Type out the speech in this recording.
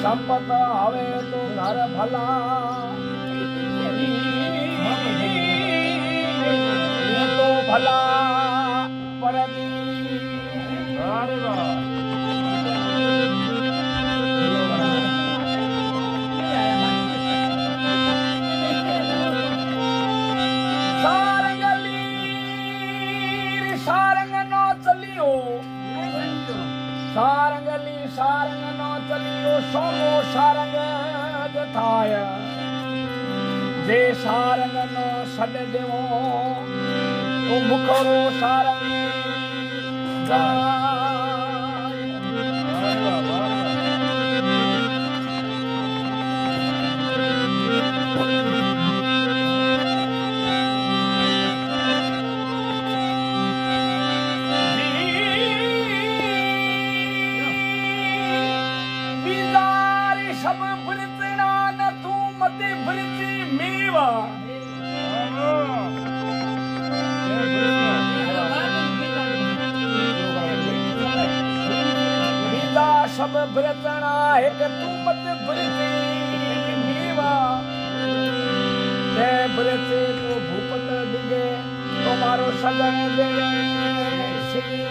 સંપત હવે તો ઘર ભલા તો ભલા પરદી સારંગ નો ચલ્યો સારંગલી સારંગ નો ચલ્યો સોમો સારંગ જ થાય જે સારંગ નો સડ દેવો તો મુખરો સારંગ જાય सब भृतना न तू मते भृति मेवा बीजा सब भृतना है कि तू मत भृति मेवा ते भृति को भूपत दिगे तुम्हारो सजन दे श्री